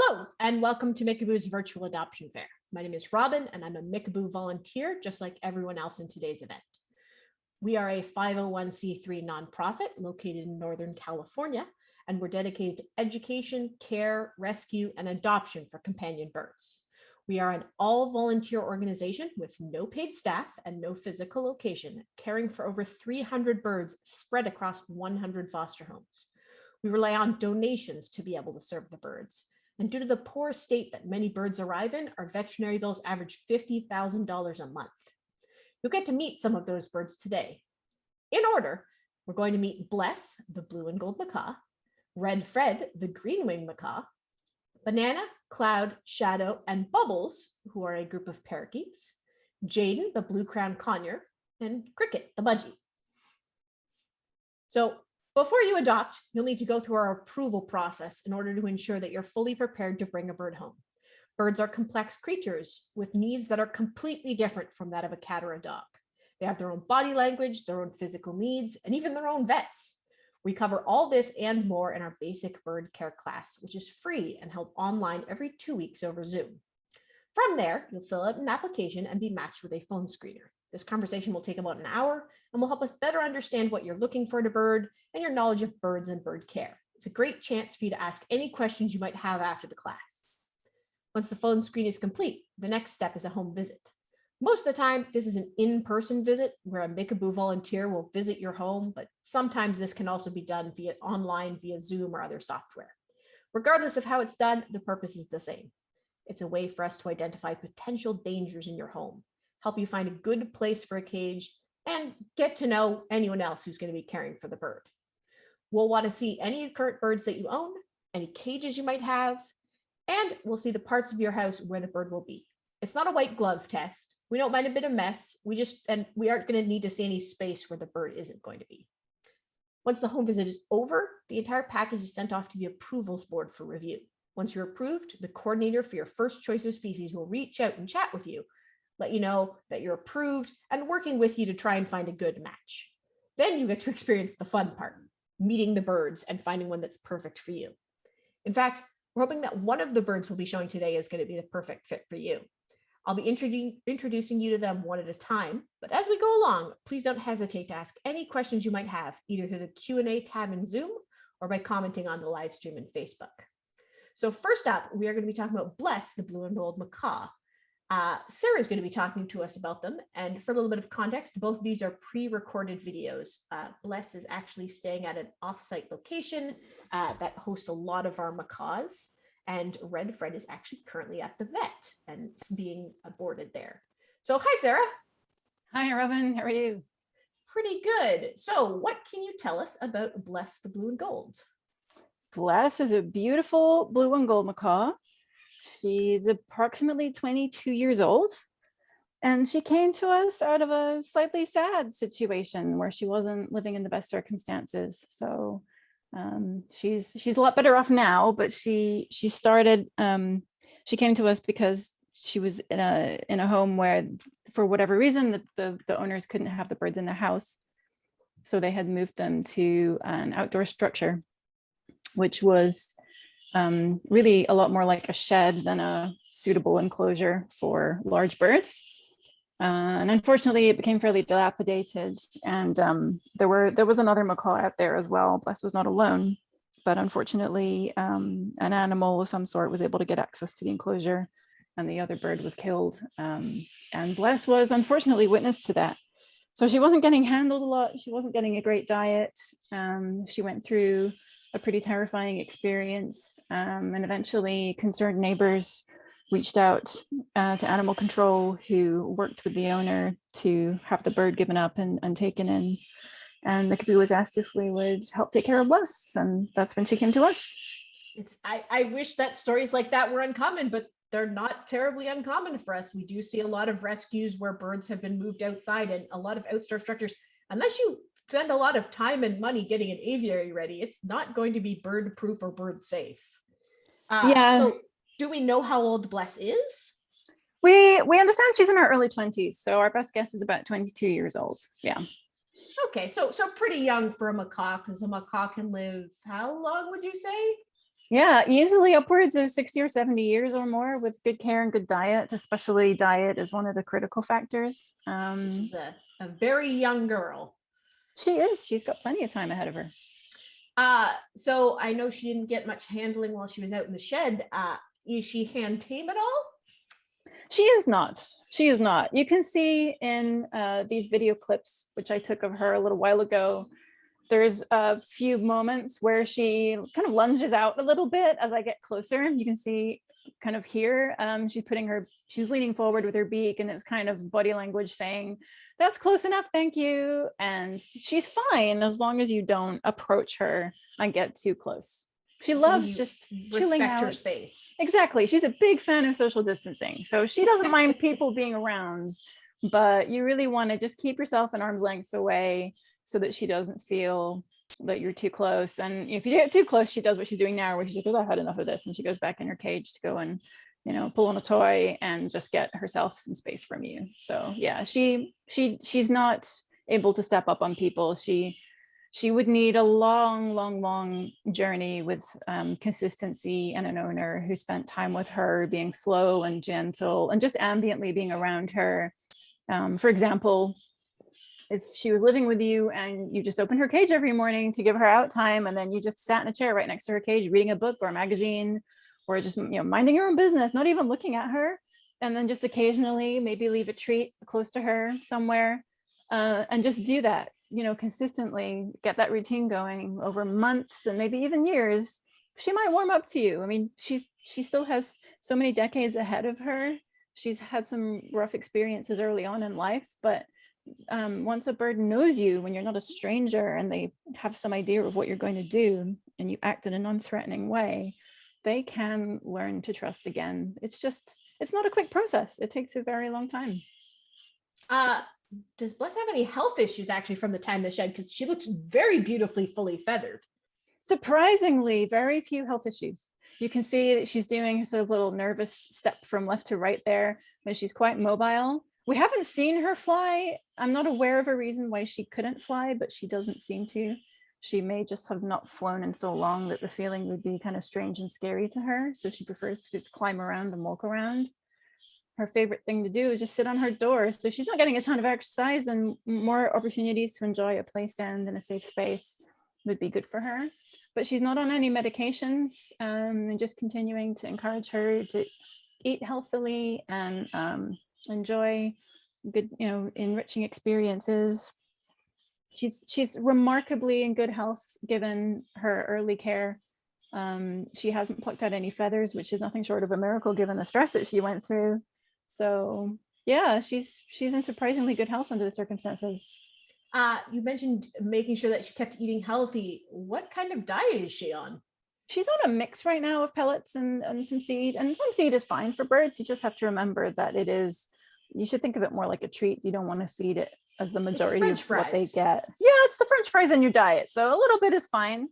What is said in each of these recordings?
Hello, and welcome to Mickaboo's virtual adoption fair. My name is Robin, and I'm a Mickaboo volunteer, just like everyone else in today's event. We are a 501c3 nonprofit located in Northern California, and we're dedicated to education, care, rescue, and adoption for companion birds. We are an all-volunteer organization with no paid staff and no physical location, caring for over 300 birds spread across 100 foster homes. We rely on donations to be able to serve the birds. And due to the poor state that many birds arrive in, our veterinary bills average $50,000 a month. You'll get to meet some of those birds today. In order, we're going to meet Bless, the blue and gold macaw, Red Fred, the green-winged macaw, Banana, Cloud, Shadow, and Bubbles, who are a group of parakeets, Jaden, the blue-crowned conure, and Cricket, the budgie. So before you adopt, you'll need to go through our approval process in order to ensure that you're fully prepared to bring a bird home. Birds are complex creatures with needs that are completely different from that of a cat or a dog. They have their own body language, their own physical needs, and even their own vets. We cover all this and more in our basic bird care class, which is free and held online every 2 weeks over Zoom. From there, you'll fill out an application and be matched with a phone screener. This conversation will take about an hour and will help us better understand what you're looking for in a bird and your knowledge of birds and bird care. It's a great chance for you to ask any questions you might have after the class. Once the phone screen is complete, the next step is a home visit. Most of the time, this is an in-person visit where a Mickaboo volunteer will visit your home, but sometimes this can also be done online via Zoom or other software. Regardless of how it's done, the purpose is the same. It's a way for us to identify potential dangers in your home, help you find a good place for a cage, and get to know anyone else who's going to be caring for the bird. We'll want to see any current birds that you own, any cages you might have, and we'll see the parts of your house where the bird will be. It's not a white glove test. We don't mind a bit of mess. We aren't going to need to see any space where the bird isn't going to be. Once the home visit is over, the entire package is sent off to the approvals board for review. Once you're approved, the coordinator for your first choice of species will reach out and chat with you, let you know that you're approved, and working with you to try and find a good match. Then you get to experience the fun part, meeting the birds and finding one that's perfect for you. In fact, we're hoping that one of the birds we'll be showing today is going to be the perfect fit for you. I'll be introducing you to them one at a time, but as we go along, please don't hesitate to ask any questions you might have, either through the Q&A tab in Zoom or by commenting on the live stream in Facebook. So first up, we are going to be talking about Bless, the blue and gold macaw. Sarah is going to be talking to us about them, and for a little bit of context, both of these are pre-recorded videos. Bless is actually staying at an off-site location that hosts a lot of our macaws, and Red Fred is actually currently at the vet and being aborted there. So hi, Sarah. Hi, Robin. How are you? Pretty good. So what can you tell us about Bless, the blue and gold? Bless is a beautiful blue and gold macaw. She's approximately 22 years old, and she came to us out of a slightly sad situation where she wasn't living in the best circumstances. So she's a lot better off now, but she came to us because she was in a home where, for whatever reason, the owners couldn't have the birds in their house, so they had moved them to an outdoor structure, which was really a lot more like a shed than a suitable enclosure for large birds. And unfortunately, it became fairly dilapidated, and there was another macaw out there as well. Bless was not alone, but unfortunately, an animal of some sort was able to get access to the enclosure, and the other bird was killed. And Bless was unfortunately witness to that. So she wasn't getting handled a lot. She wasn't getting a great diet. She went through a pretty terrifying experience, and eventually concerned neighbors reached out to animal control, who worked with the owner to have the bird given up and taken in. And Mickaboo was asked if we would help take care of Bless, and that's when she came to us. I wish that stories like that were uncommon, but they're not terribly uncommon for us. We do see a lot of rescues where birds have been moved outside, and a lot of outdoor structures, unless you spend a lot of time and money getting an aviary ready, it's not going to be bird proof or bird safe. So do we know how old Bless is? We understand she's in her early 20s, so our best guess is about 22 years old. Yeah. Okay, so pretty young for a macaw, because a macaw can live, how long would you say? Yeah, easily upwards of 60 or 70 years or more with good care and good diet, especially diet is one of the critical factors. She's a very young girl. She is. She's got plenty of time ahead of her. So I know she didn't get much handling while she was out in the shed. Is she hand tame at all? She is not. She is not. You can see in these video clips, which I took of her a little while ago, there's a few moments where she kind of lunges out a little bit as I get closer. You can see kind of here, she's leaning forward with her beak, and it's kind of body language saying, that's close enough, thank you. And she's fine as long as you don't approach her and get too close. She loves just chilling out. Her space. Exactly. She's a big fan of social distancing. So she doesn't mind people being around, but you really want to just keep yourself an arm's length away so that she doesn't feel that you're too close. And if you get too close, she does what she's doing now, where she's like, oh, I've had enough of this. And she goes back in her cage to go and, pull on a toy and just get herself some space from you. So yeah, she's not able to step up on people. She would need a long journey with consistency and an owner who spent time with her, being slow and gentle and just ambiently being around her. For example, if she was living with you and you just opened her cage every morning to give her out time, and then you just sat in a chair right next to her cage reading a book or a magazine, or just minding your own business, not even looking at her, and then just occasionally maybe leave a treat close to her somewhere, and just do that consistently, get that routine going over months and maybe even years, she might warm up to you. I mean, she still has so many decades ahead of her. She's had some rough experiences early on in life, but once a bird knows you, when you're not a stranger and they have some idea of what you're going to do and you act in a non-threatening way, they can learn to trust again. It's not a quick process. It takes a very long time. Does Bless have any health issues actually from the time the shed? Because she looks very beautifully fully feathered. Surprisingly, very few health issues. You can see that she's doing a sort of little nervous step from left to right there, but she's quite mobile. We haven't seen her fly. I'm not aware of a reason why she couldn't fly, but she doesn't seem to. She may just have not flown in so long that the feeling would be kind of strange and scary to her. So she prefers to just climb around and walk around. Her favorite thing to do is just sit on her door. So she's not getting a ton of exercise, and more opportunities to enjoy a play stand in a safe space would be good for her. But she's not on any medications, and just continuing to encourage her to eat healthily and enjoy good, enriching experiences. She's remarkably in good health given her early care. She hasn't plucked out any feathers, which is nothing short of a miracle given the stress that she went through. So yeah, she's in surprisingly good health under the circumstances. You mentioned making sure that she kept eating healthy. What kind of diet is she on? She's on a mix right now of pellets and some seed, and some seed is fine for birds. You just have to remember that you should think of it more like a treat. You don't want to feed it as the majority of what they get. Yeah, it's the French fries in your diet. So a little bit is fine.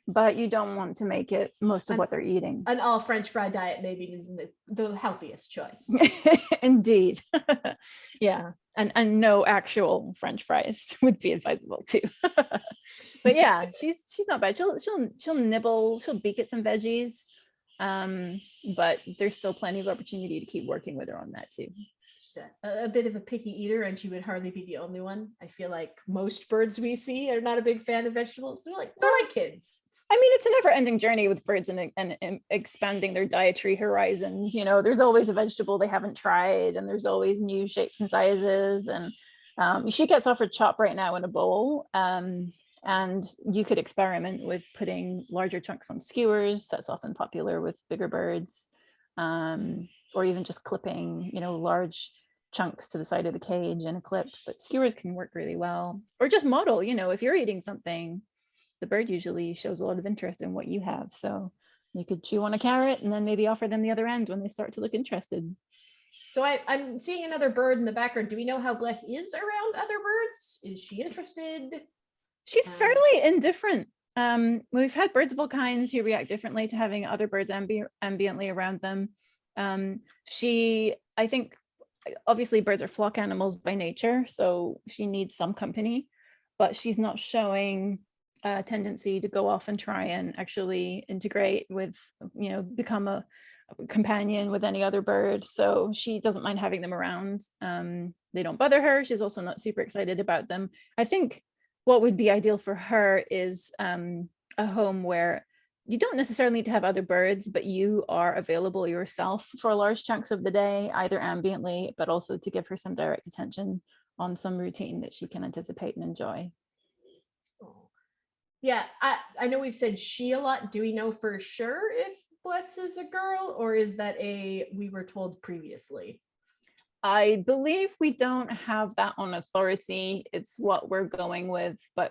But you don't want to make it most of what they're eating. An all French fry diet maybe isn't the healthiest choice. Indeed. Yeah. And no actual French fries would be advisable too. But yeah, she's not bad. She'll nibble, she'll beak at some veggies. But there's still plenty of opportunity to keep working with her on that too. She's a bit of a picky eater, and she would hardly be the only one. I feel like most birds we see are not a big fan of vegetables. They're like kids. I mean, it's a never-ending journey with birds and expanding their dietary horizons. There's always a vegetable they haven't tried, and there's always new shapes and sizes. And she gets offered chop right now in a bowl. And you could experiment with putting larger chunks on skewers. That's often popular with bigger birds, or even just clipping, large chunks to the side of the cage in a clip. But skewers can work really well. Or just model, if you're eating something, the bird usually shows a lot of interest in what you have. So you could chew on a carrot and then maybe offer them the other end when they start to look interested. So I'm seeing another bird in the background. Do we know how Bless is around other birds? Is she interested? She's fairly indifferent. We've had birds of all kinds who react differently to having other birds ambiently around them. I think, obviously birds are flock animals by nature, so she needs some company, but she's not showing tendency to go off and try and actually integrate with, become a companion with any other bird. So she doesn't mind having them around. They don't bother her. She's also not super excited about them. I think what would be ideal for her is a home where you don't necessarily need to have other birds, but you are available yourself for large chunks of the day, either ambiently, but also to give her some direct attention on some routine that she can anticipate and enjoy. Yeah, I know we've said she a lot. Do we know for sure if Bless is a girl, or is that we were told previously? I believe we don't have that on authority. It's what we're going with, but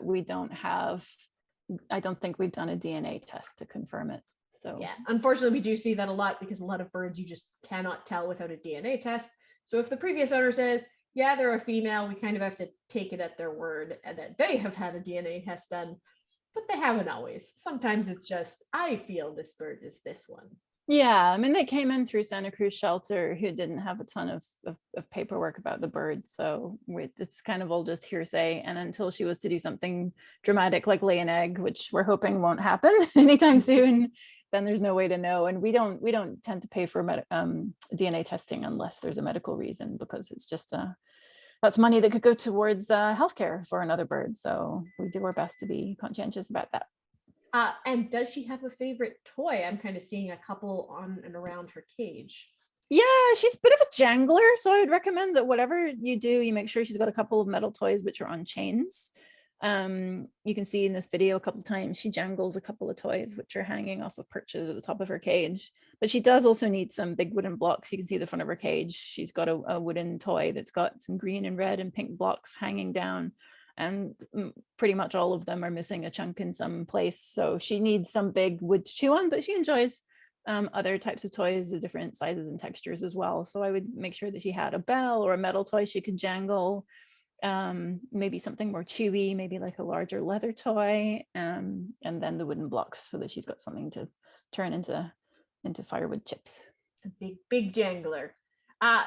I don't think we've done a DNA test to confirm it. So yeah, unfortunately, we do see that a lot because a lot of birds you just cannot tell without a DNA test. So if the previous owner says, yeah, they're a female, we kind of have to take it at their word and that they have had a DNA test done, but they haven't always. Sometimes it's just, I feel this bird is this one. Yeah, I mean, they came in through Santa Cruz shelter who didn't have a ton of paperwork about the bird. So it's kind of all just hearsay. And until she was to do something dramatic like lay an egg, which we're hoping won't happen anytime soon, then there's no way to know. And we don't tend to pay for DNA testing unless there's a medical reason, because it's just that's money that could go towards healthcare for another bird. So we do our best to be conscientious about that. And does she have a favorite toy? I'm kind of seeing a couple on and around her cage. Yeah, she's a bit of a jangler. So I would recommend that whatever you do, you make sure she's got a couple of metal toys which are on chains. You can see in this video a couple of times she jangles a couple of toys which are hanging off of perches at the top of her cage. But she does also need some big wooden blocks. You can see the front of her cage. She's got a wooden toy that's got some green and red and pink blocks hanging down. And pretty much all of them are missing a chunk in some place. So she needs some big wood to chew on, but she enjoys other types of toys of different sizes and textures as well. So I would make sure that she had a bell or a metal toy she could jangle, maybe something more chewy, maybe like a larger leather toy, and then the wooden blocks so that she's got something to turn into firewood chips. A big jangler.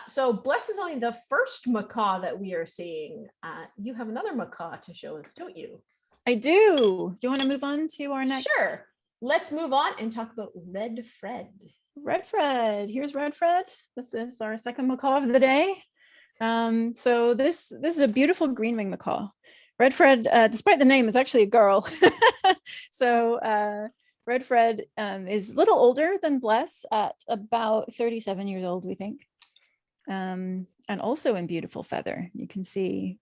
So Bless is only the first macaw that we are seeing. You have another macaw to show us, don't you? I do. Do you want to move on to our next? Sure. Let's move on and talk about Red Fred. Red Fred. Here's Red Fred. This is our second macaw of the day. So this is a beautiful green wing macaw. Red Fred, despite the name, is actually a girl. So Red Fred is a little older than Bless at about 37 years old, we think. And also in beautiful feather. You can see,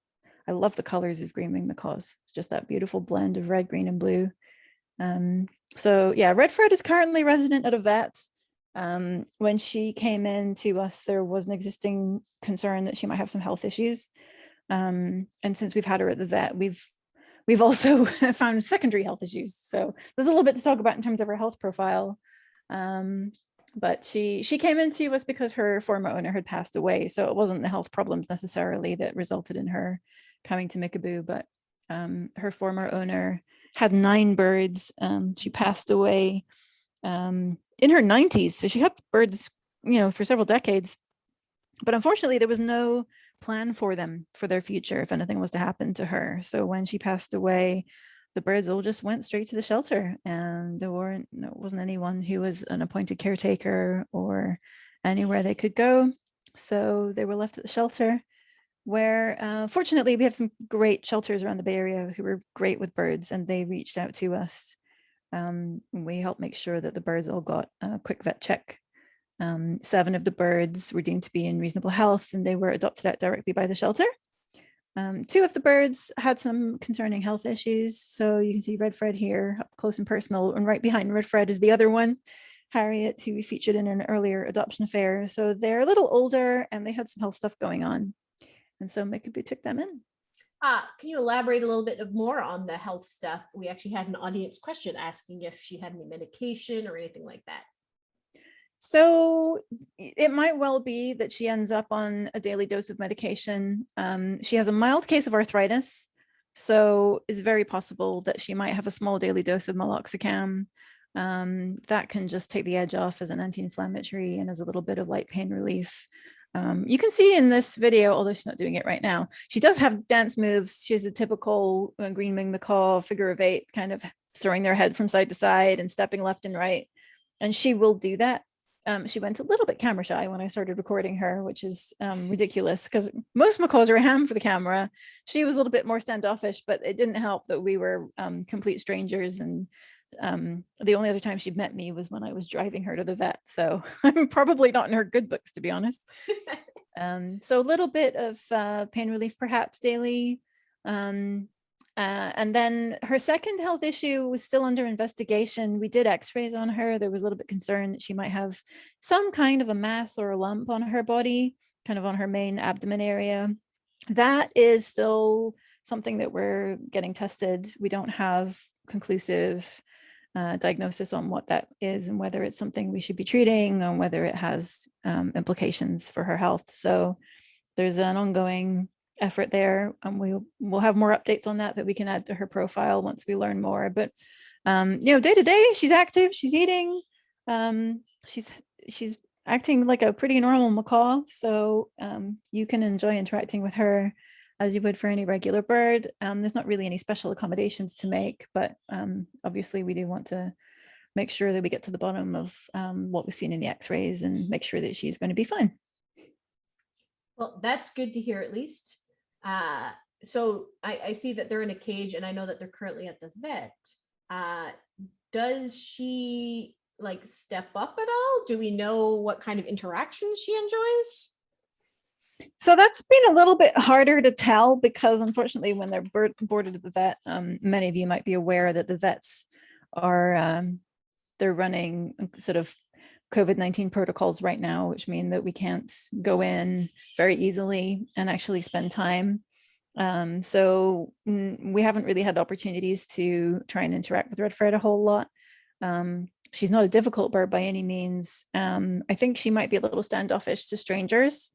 I love the colors of green wing macaws. It's just that beautiful blend of red, green, and blue. So yeah, Red Fred is currently resident at a vet. When she came in to us, there was an existing concern that she might have some health issues. And since we've had her at the vet, we've also found secondary health issues. So there's a little bit to talk about in terms of her health profile. But she came into us because her former owner had passed away. So it wasn't the health problems necessarily that resulted in her coming to Mickaboo, but her former owner had 9 birds. She passed away in her 90s. So she had birds, for several decades. But unfortunately, there was no plan for them, for their future, if anything was to happen to her. So when she passed away, the birds all just went straight to the shelter, and there wasn't anyone who was an appointed caretaker or anywhere they could go. So they were left at the shelter, where fortunately we have some great shelters around the Bay Area who were great with birds, and they reached out to us. We helped make sure that the birds all got a quick vet check. 7 of the birds were deemed to be in reasonable health, and they were adopted out directly by the shelter. 2 of the birds had some concerning health issues. So you can see Red Fred here up close and personal, and right behind Red Fred is the other one, Harriet, who we featured in an earlier adoption affair. So they're a little older and they had some health stuff going on. And so Mickaboo took them in. Can you elaborate a little bit more on the health stuff? We actually had an audience question asking if she had any medication or anything like that. So it might well be that she ends up on a daily dose of medication. She has a mild case of arthritis, so it's very possible that she might have a small daily dose of meloxicam. That can just take the edge off as an anti-inflammatory and as a little bit of light pain relief. You can see in this video, although she's not doing it right now, she does have dance moves. She has a typical green wing macaw figure of 8, kind of throwing their head from side to side and stepping left and right. And she will do that. She went a little bit camera shy when I started recording her, which is ridiculous because most macaws are a ham for the camera. She was a little bit more standoffish, but it didn't help that we were complete strangers. And the only other time she'd met me was when I was driving her to the vet. So I'm probably not in her good books, to be honest. So a little bit of pain relief, perhaps daily. And then her second health issue was still under investigation. We did x-rays on her. There was a little bit concerned that she might have some kind of a mass or a lump on her body, kind of on her main abdomen area. That is still something that we're getting tested. We don't have conclusive diagnosis on what that is and whether it's something we should be treating and whether it has implications for her health. So there's an ongoing effort there, and we'll have more updates on that we can add to her profile once we learn more. But day to day, she's active, she's eating, she's acting like a pretty normal macaw. So you can enjoy interacting with her as you would for any regular bird. There's not really any special accommodations to make, but obviously we do want to make sure that we get to the bottom of what was seen in the x-rays and make sure that she's going to be fine. Well, that's good to hear, at least. So I see that they're in a cage, and I know that they're currently at the vet. Does she like step up at all? Do we know what kind of interactions she enjoys? So that's been a little bit harder to tell because unfortunately when they're boarded at the vet, many of you might be aware that the vets are they're running sort of COVID-19 protocols right now, which mean that we can't go in very easily and actually spend time. So we haven't really had opportunities to try and interact with Redford a whole lot. She's not a difficult bird by any means. I think she might be a little standoffish to strangers,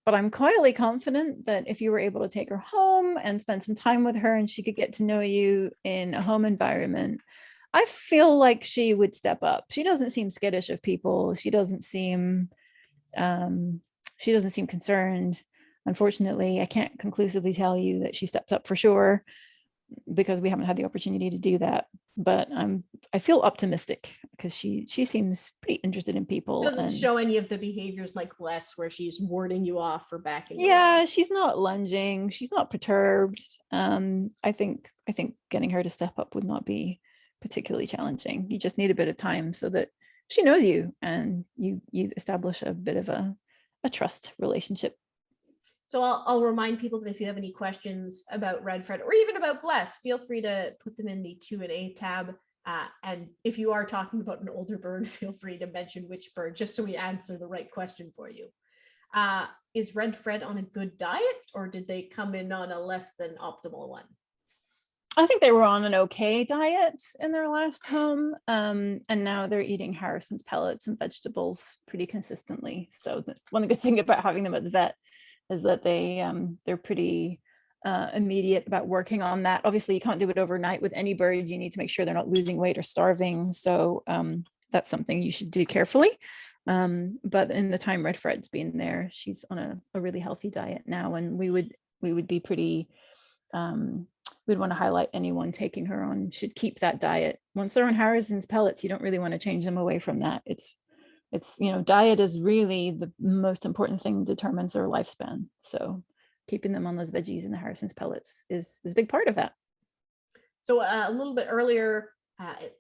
but I'm quietly confident that if you were able to take her home and spend some time with her and she could get to know you in a home environment, I feel like she would step up. She doesn't seem skittish of people. She doesn't seem concerned. Unfortunately, I can't conclusively tell you that she steps up for sure because we haven't had the opportunity to do that. But I feel optimistic because she seems pretty interested in people. Doesn't show any of the behaviors like Bless, where she's warding you off or backing. Yeah, away. She's not lunging. She's not perturbed. I think getting her to step up would not be particularly challenging. You just need a bit of time so that she knows you and you establish a bit of a trust relationship. So I'll remind people that if you have any questions about Redford or even about Bless, feel free to put them in the Q&A tab. And if you are talking about an older bird, feel free to mention which bird, just so we answer the right question for you. Is Redford on a good diet, or did they come in on a less than optimal one? I think they were on an okay diet in their last home, and now they're eating Harrison's pellets and vegetables pretty consistently. So one good thing about having them at the vet is that they're pretty immediate about working on that. Obviously, you can't do it overnight with any bird. You need to make sure they're not losing weight or starving. So that's something you should do carefully. But in the time Redford's been there, she's on a really healthy diet now, and we would be pretty. We'd want to highlight anyone taking her on should keep that diet. Once they're on Harrison's pellets, you don't really want to change them away from that. It's diet is really the most important thing that determines their lifespan. So keeping them on those veggies and the Harrison's pellets is a big part of that. So a little bit earlier,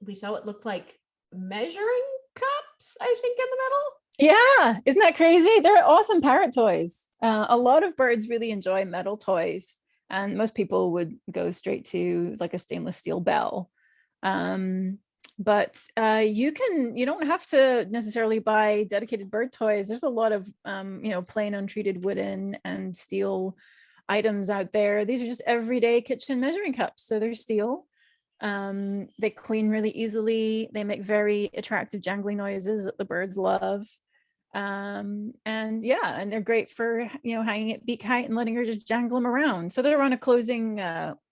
we saw it looked like measuring cups, I think, in the middle. Yeah, isn't that crazy? They're awesome parrot toys. A lot of birds really enjoy metal toys. And most people would go straight to like a stainless steel bell. But you don't have to necessarily buy dedicated bird toys. There's a lot of, plain untreated wooden and steel items out there. These are just everyday kitchen measuring cups. So they're steel. They clean really easily. They make very attractive jangling noises that the birds love. And they're great for hanging at beak height and letting her just jangle them around. So they're on a closing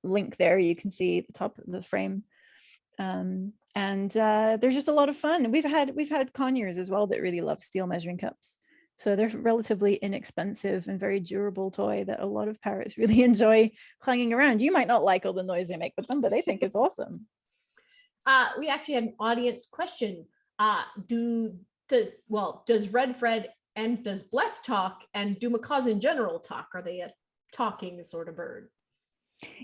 link there. You can see at the top of the frame, and they're just a lot of fun. And we've had Conures as well that really love steel measuring cups. So they're relatively inexpensive and very durable toy that a lot of parrots really enjoy clanging around. You might not like all the noise they make with them, but they think it's awesome. We actually had an audience question. Does Red Fred and does Bless talk, and do macaws in general talk? Are they a talking sort of bird?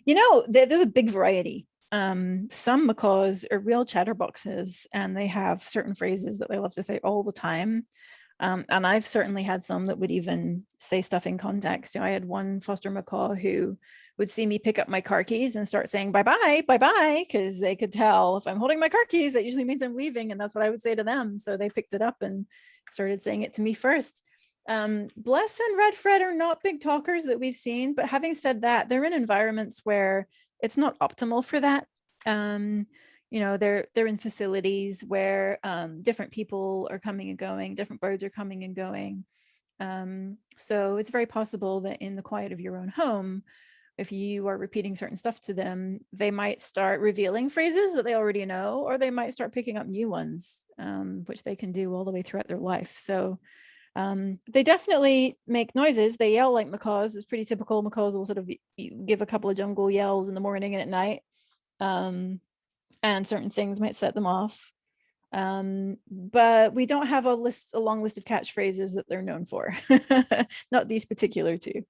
You know, there's a big variety. Some macaws are real chatterboxes, and they have certain phrases that they love to say all the time. And I've certainly had some that would even say stuff in context. You know, I had one foster macaw who would see me pick up my car keys and start saying bye-bye, bye-bye, because they could tell if I'm holding my car keys, that usually means I'm leaving. And that's what I would say to them. So they picked it up and started saying it to me first. Bless and Red Fred are not big talkers that we've seen, but having said that, they're in environments where it's not optimal for that. You know, they're in facilities where different people are coming and going, different birds are coming and going. So it's very possible that in the quiet of your own home, if you are repeating certain stuff to them, they might start revealing phrases that they already know, or they might start picking up new ones, which they can do all the way throughout their life. So they definitely make noises. They yell like macaws. It's pretty typical. Macaws will sort of give a couple of jungle yells in the morning and at night. And certain things might set them off. But we don't have a long list of catchphrases that they're known for. Not these particular two.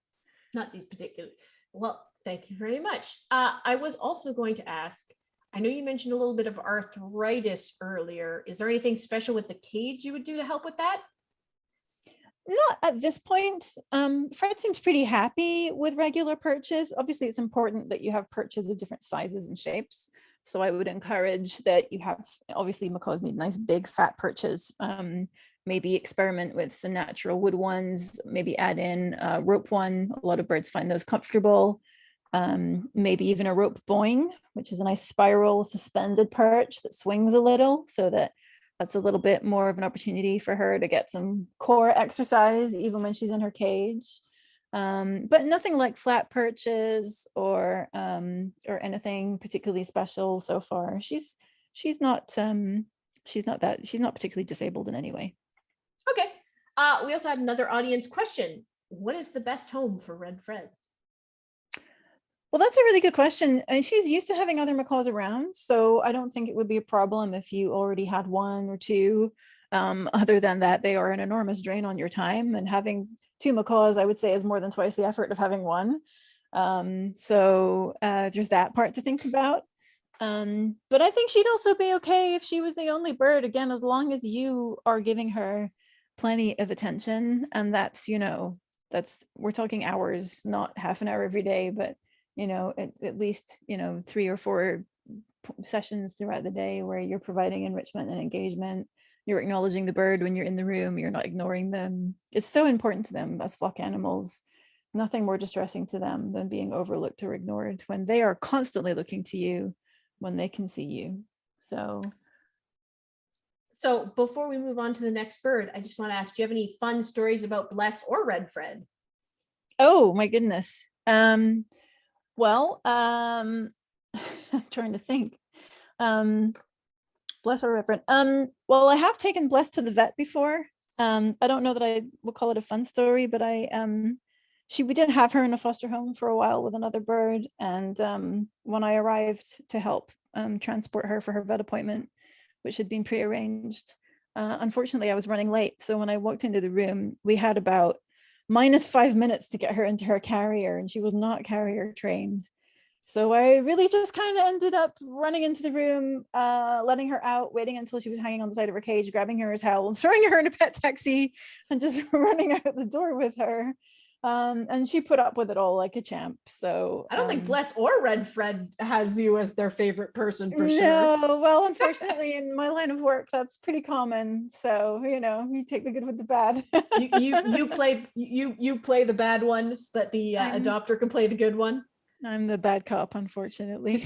Not these particular. Well, thank you very much. I was also going to ask, I know you mentioned a little bit of arthritis earlier. Is there anything special with the cage you would do to help with that? Not at this point. Fred seems pretty happy with regular perches. Obviously, it's important that you have perches of different sizes and shapes. So I would encourage that you have, obviously macaws need nice big fat perches. Maybe experiment with some natural wood ones, maybe add in a rope one. A lot of birds find those comfortable. Maybe even a rope boing, which is a nice spiral suspended perch that swings a little, so that's a little bit more of an opportunity for her to get some core exercise even when she's in her cage. But nothing like flat perches or anything particularly special so far. She's not particularly disabled in any way. Okay. We also had another audience question. What is the best home for Red Fred? Well, that's a really good question. And she's used to having other macaws around, so I don't think it would be a problem if you already had one or two. Other than that, they are an enormous drain on your time, and having two macaws, I would say, is more than twice the effort of having one. So there's that part to think about. But I think she'd also be okay if she was the only bird, again, as long as you are giving her plenty of attention. And that's, we're talking hours, not half an hour every day, but at least 3 or 4 sessions throughout the day where you're providing enrichment and engagement. You're acknowledging the bird when you're in the room. You're not ignoring them. It's so important to them as flock animals. Nothing more distressing to them than being overlooked or ignored when they are constantly looking to you when they can see you. So before we move on to the next bird, I just want to ask, do you have any fun stories about Bless or Red Fred? Oh my goodness. Well, I'm trying to think. Bless or Red Fred. Well, I have taken Bless to the vet before. I don't know that I will call it a fun story, but we did have her in a foster home for a while with another bird. And when I arrived to help transport her for her vet appointment, which had been prearranged, unfortunately I was running late. So when I walked into the room, we had about -5 minutes to get her into her carrier, and she was not carrier trained. So I really just kind of ended up running into the room, letting her out, waiting until she was hanging on the side of her cage, grabbing her a towel, throwing her in a pet taxi, and just running out the door with her. And she put up with it all like a champ. So I don't think Bless or Red Fred has you as their favorite person for sure. No, well, unfortunately, in my line of work, that's pretty common. So you take the good with the bad. you play the bad one so that the adopter can play the good one. I'm the bad cop, unfortunately.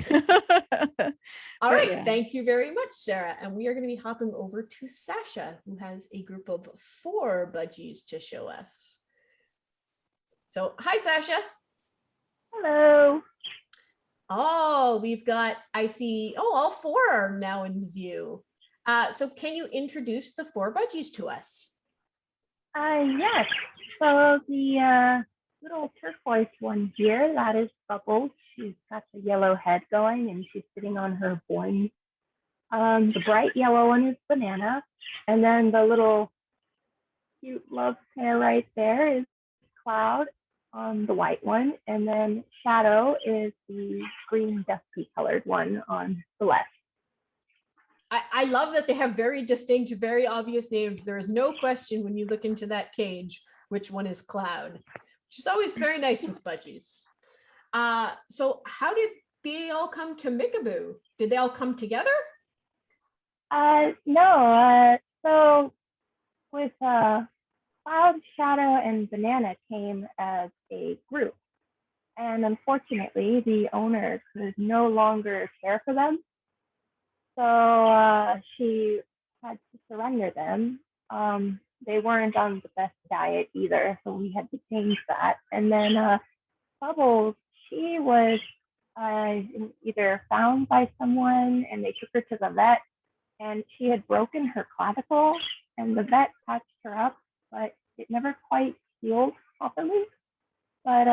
All right, yeah. Thank you very much, Sarah. And we are going to be hopping over to Sasha, who has a group of 4 budgies to show us. So, hi, Sasha. Hello. Oh, we've got, I see, all 4 are now in view. So can you introduce the 4 budgies to us? Yes. So the little turquoise one here, that is Bubbles. She's got the yellow head going and she's sitting on her boing. The bright yellow one is Banana. And then the little cute love pair right there is Cloud on the white one. And then Shadow is the green dusky colored one on the left. I love that they have very distinct, very obvious names. There is no question when you look into that cage which one is Cloud, which is always very nice with Budgies. So how did they all come to Mickaboo? Did they all come together? No. So with Cloud, Shadow, and Banana came as a group. And unfortunately, the owner could no longer care for them. So she had to surrender them. They weren't on the best diet either, so we had to change that. And then Bubbles, she was either found by someone and they took her to the vet, and she had broken her clavicle, and the vet patched her up, but it never quite healed properly. But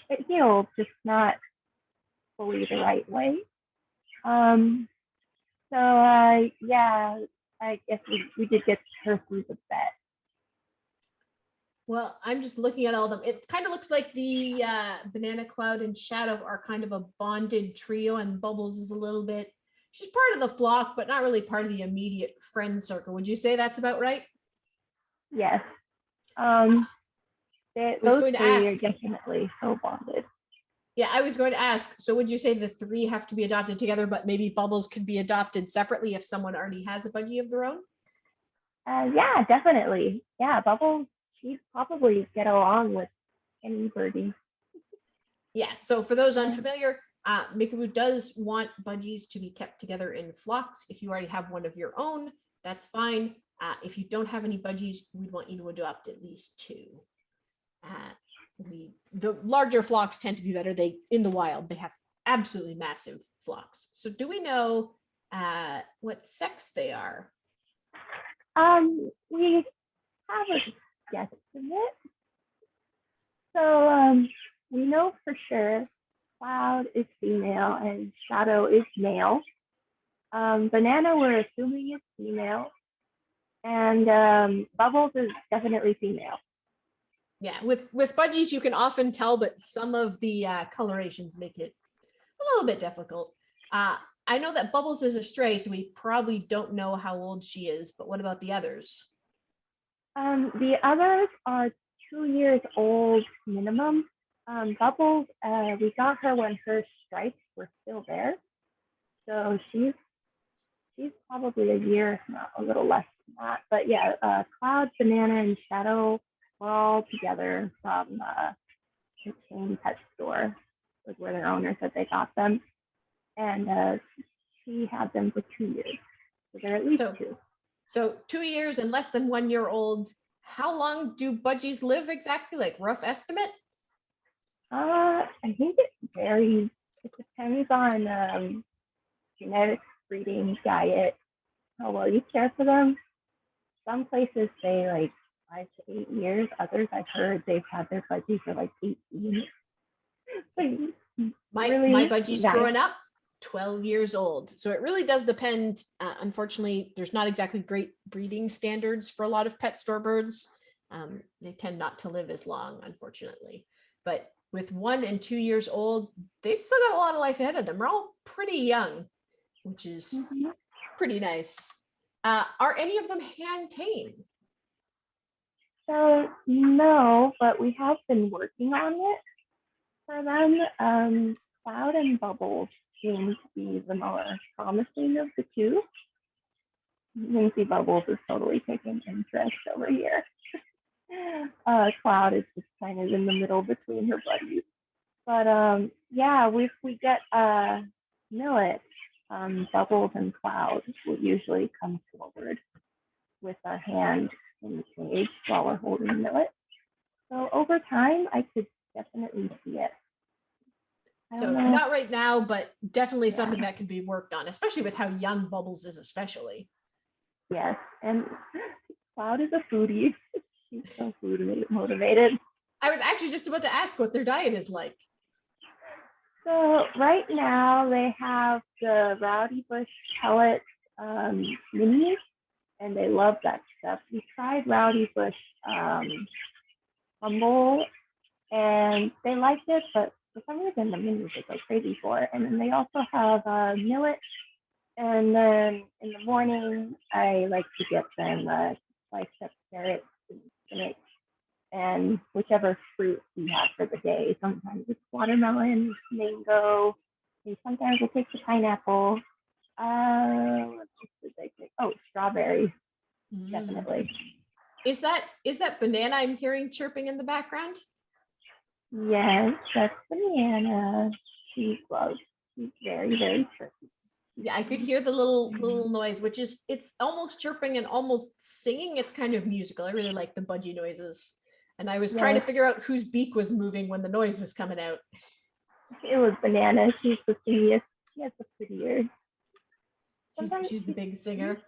it healed, just not fully the right way. So yeah, I guess we did get her through the vet. Well, I'm just looking at all of them. It kind of looks like the Banana, Cloud, and Shadow are kind of a bonded trio, and Bubbles is a little bit, she's part of the flock, but not really part of the immediate friend circle. Would you say that's about right? Yes. was Those going to three are ask. definitely so bonded. Yeah, I was going to ask, so would you say the three have to be adopted together, but maybe Bubbles could be adopted separately if someone already has a Budgie of their own? Yeah, definitely. Yeah, Bubbles, she'd probably get along with any birdie. Yeah, so for those unfamiliar, Mickaboo does want Budgies to be kept together in flocks. If you already have one of your own, that's fine. If you don't have any Budgies, we'd want you to adopt at least two. The larger flocks tend to be better. They in the wild, they have absolutely massive flocks. So do we know what sex they are? We have a guesstimate. So we know for sure Cloud is female and Shadow is male. Banana, we're assuming is female. And Bubbles is definitely female. Yeah, with Budgies, you can often tell, but some of the colorations make it a little bit difficult. I know that Bubbles is a stray, so we probably don't know how old she is, but what about the others? The others are 2 years old minimum. Bubbles, we got her when her stripes were still there. So she's probably a year, if not a little less than that. But yeah, Cloud, Banana, and Shadow were all together from the chain pet store, was where their owner said they got them. And she had them for 2 years. So they're at least two. So 2 years and less than 1 year old. How long do Budgies live exactly? Like rough estimate? I think it varies. It depends on genetics, breeding, diet, how well you care for them. Some places say like 5 to 8 years. Others I've heard they've had their Budgie for like 18. My Budgie's growing up 12 years old. So it really does depend. Unfortunately, there's not exactly great breeding standards for a lot of pet store birds. They tend not to live as long, unfortunately. But with 1 and 2 years old, they've still got a lot of life ahead of them. They're all pretty young, which is pretty nice. Are any of them hand tamed? So no, but we have been working on it for them. Cloud and Bubbles seem to be the more promising of the two. You can see Bubbles is totally taking interest over here. Cloud is just kind of in the middle between her buddies. But yeah, if we get Millet, Bubbles and Cloud will usually come forward with a hand in the cage while we're holding Millet. So over time, I could definitely see it. So not right now, but definitely something that can be worked on, especially with how young Bubbles is, especially. Yes, and Cloud is a foodie. She's so food motivated. I was actually just about to ask what their diet is like. So right now they have the Rowdy Bush pellet minis, and they love that stuff. We tried Rowdy Bush humble, and they liked it, but for some reason the minis they go crazy for it. And then they also have millet, and then in the morning I like to get them sliced up carrots and spinach and whichever fruit we have for the day. Sometimes it's watermelon, mango, and sometimes we'll take the pineapple. What else did they take? Oh, strawberry, definitely. Is that banana I'm hearing chirping in the background? Yes, that's banana. She's very, very chirpy. Yeah, I could hear the little noise, which is it's almost chirping and almost singing. It's kind of musical. I really like the budgie noises. And I was trying to figure out whose beak was moving when the noise was coming out. It was banana. She's the prettiest. She has the prettier. She's the big singer.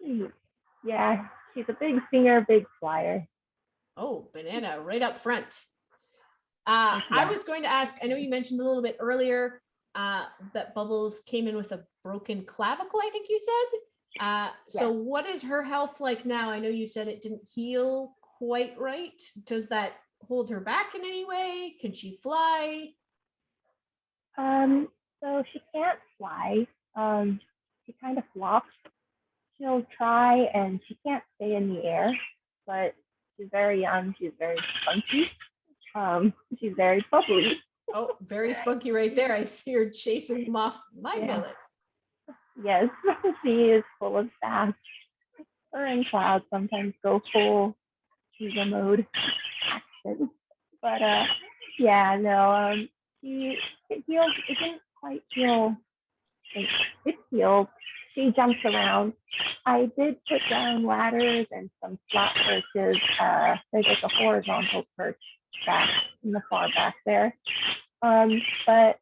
Yeah, she's a big singer, big flyer. Oh, banana right up front. I was going to ask, I know you mentioned a little bit earlier that Bubbles came in with a broken clavicle, I think you said. So what is her health like now? I know you said it didn't heal quite right. Does that hold her back in any way? Can she fly? So she can't fly. She kind of flops. She'll try and she can't stay in the air, but she's very young. She's very spunky. She's very bubbly. Oh, very spunky right there. I see her chasing them off my millet. Yes, she is full of sass. Her and Cloud sometimes go full diva mode action. But yeah, no, it didn't quite heal. It healed. She jumps around. I did put down ladders and some flat perches. There's like a horizontal perch back in the far back there. But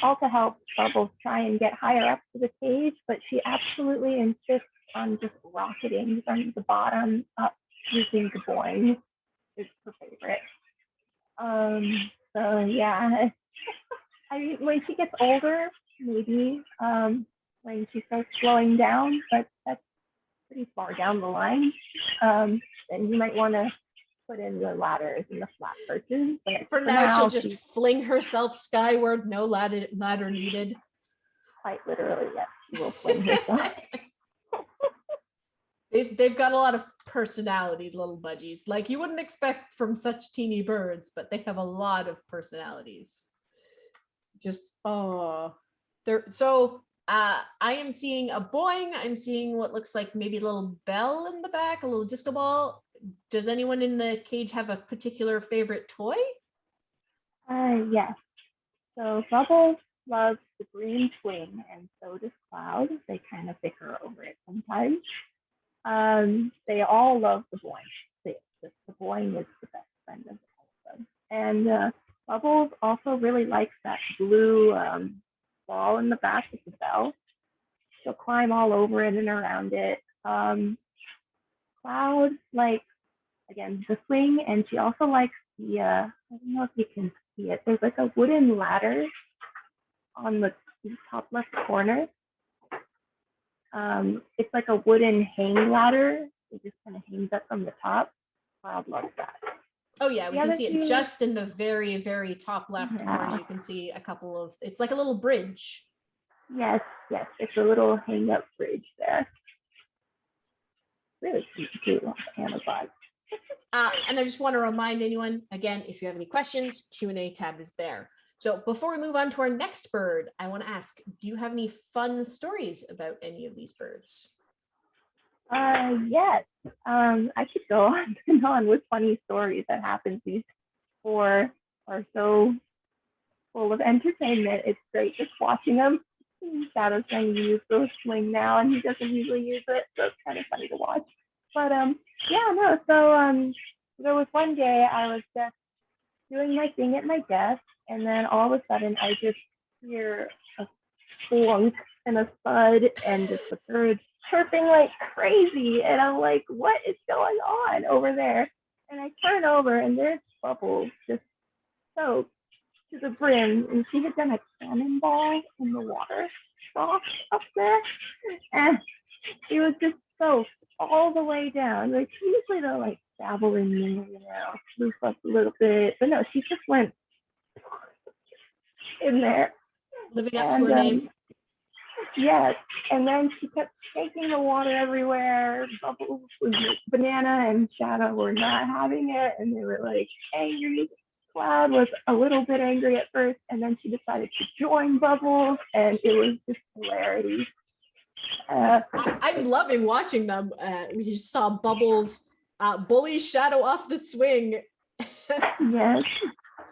all to help Bubbles try and get higher up to the cage, but she absolutely insists on just rocketing from the bottom up using the boing. Is her favorite. So yeah, I mean, when she gets older, maybe when she starts slowing down, but that's pretty far down the line. Then you might want to put in the ladders and the flat perches. But for now, she'll just fling herself skyward, no ladder needed. Quite literally, yes, she will fling herself. They've got a lot of personality, little budgies. Like you wouldn't expect from such teeny birds, but they have a lot of personalities. Just they're so. I am seeing a boing. I'm seeing what looks like maybe a little bell in the back, a little disco ball. Does anyone in the cage have a particular favorite toy? Yes. So Bubbles loves the green swing, and so does Cloud. They kind of bicker over it sometimes. They all love the boing. The boing is the best friend of all of them. And Bubbles also really likes that blue ball in the back with the bell. She'll climb all over it and around it. Cloud likes, again, the swing, and she also likes the, I don't know if you can see it, there's like a wooden ladder on the top left corner. It's like a wooden hang ladder. It just kind of hangs up from the top. Cloud loves that. Oh yeah, we can see it just in the very, very top left corner. You can see a couple of, it's like a little bridge. Yes, it's a little hang up bridge there. Really cute Amazon. And I just want to remind anyone, again, if you have any questions, Q&A tab is there. So before we move on to our next bird, I want to ask, do you have any fun stories about any of these birds? Yes. I could go on and on with funny stories that happen. These four are so full of entertainment. It's great just watching them. Shadow's trying to use the swing now, and he doesn't usually use it, so it's kind of funny to watch. But yeah, no. So there was one day I was just doing my thing at my desk, and then all of a sudden I just hear a clunk and a thud and just the birds chirping like crazy, and I'm like, what is going on over there? And I turn over and there's Bubbles just soaked to the brim, and she had done a cannonball in the water trough up there, and she was just soaked all the way down. Like usually they'll like dabble in there, loose up a little bit, but no, she just went in there. Living up to her name. Yes, and then she kept shaking the water everywhere. Bubbles was Banana and Shadow were not having it, and they were like angry. Cloud was a little bit angry at first, and then she decided to join Bubbles, and it was just hilarity. I'm loving watching them. We just saw Bubbles bully Shadow off the swing. Yes,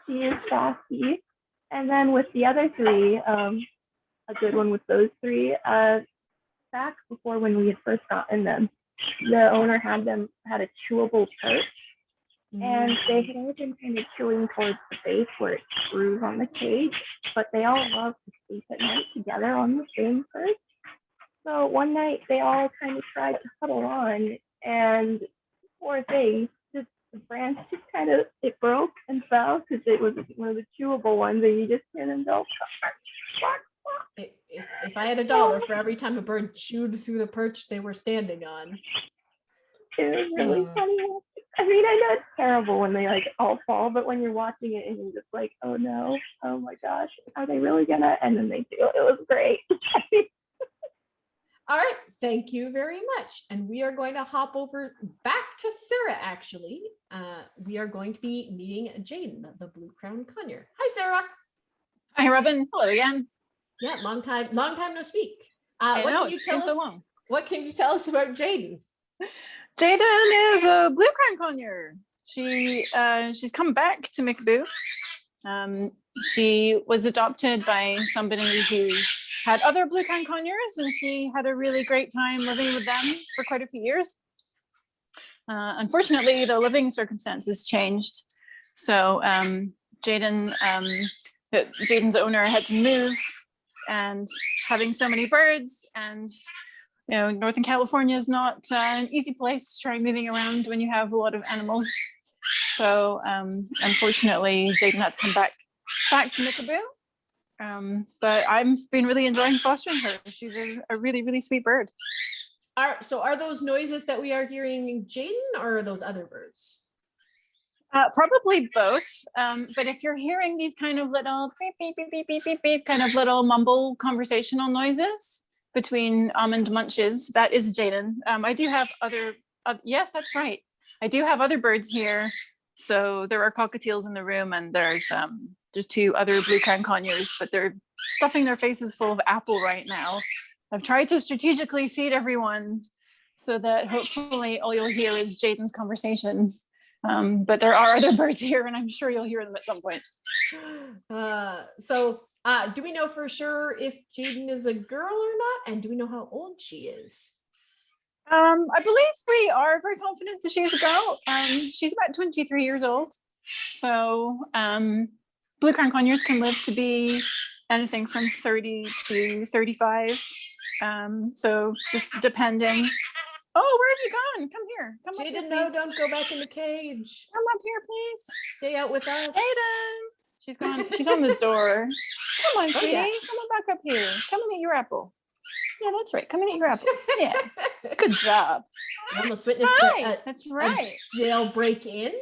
she is sassy. And then with the other three, a good one with those three, back before when we had first gotten them, the owner had a chewable perch, and they had all been kind of chewing towards the base where it screws on the cage, but they all love to sleep at night together on the same perch. So one night they all kind of tried to huddle on, and poor thing, just the branch just kind of, it broke and fell because it was one of the chewable ones, and you just hear them go. If I had $1 for every time a bird chewed through the perch they were standing on. It was really funny. I mean, I know it's terrible when they like all fall, but when you're watching it and you're just like, oh no, oh my gosh, are they really gonna? And then they do. It was great. All right, thank you very much. And we are going to hop over back to Sarah, actually. We are going to be meeting Jayden, the Blue Crown Conure. Hi, Sarah. Hi, Robin. Hello again. Yeah, long time no speak. I know, it's been so long. What can you tell us about Jayden? Jayden is a Blue Crown Conure. She's come back to Mickaboo. She was adopted by somebody who had other Blue Crown Conures, and she had a really great time living with them for quite a few years. Unfortunately, the living circumstances changed. So Jayden's owner had to move, and having so many birds, and Northern California is not an easy place to try moving around when you have a lot of animals. So unfortunately, Jayden had to come back to Mickaboo. But I've been really enjoying fostering her. She's a really, really sweet bird. Are those noises that we are hearing Jayden, or are those other birds? Probably both. But if you're hearing these kind of little beep, beep, beep, beep, beep, beep, beep, kind of little mumble conversational noises between almond munches, that is Jayden. I do have other, yes, that's right. I do have other birds here. So there are cockatiels in the room, and there's 2 other Blue Crown Conures, but they're stuffing their faces full of apple right now. I've tried to strategically feed everyone so that hopefully all you'll hear is Jayden's conversation. But there are other birds here, and I'm sure you'll hear them at some point. Do we know for sure if Jayden is a girl or not? And do we know how old she is? I believe we are very confident that she's a girl. She's about 23 years old. So Blue Crown Conures can live to be anything from 30 to 35. So just depending. Oh, where have you gone? Come here. Come up here, Jayden, please. no, don't go back in the cage. Come up here, please. Stay out with us. Jayden. She's gone. She's on the door. Come on, sweetie. Yeah. Come on back up here. Come and eat your apple. Yeah, that's right. Come and eat your apple. Yeah. Good job. I almost witnessed That's right. a jailbreak in.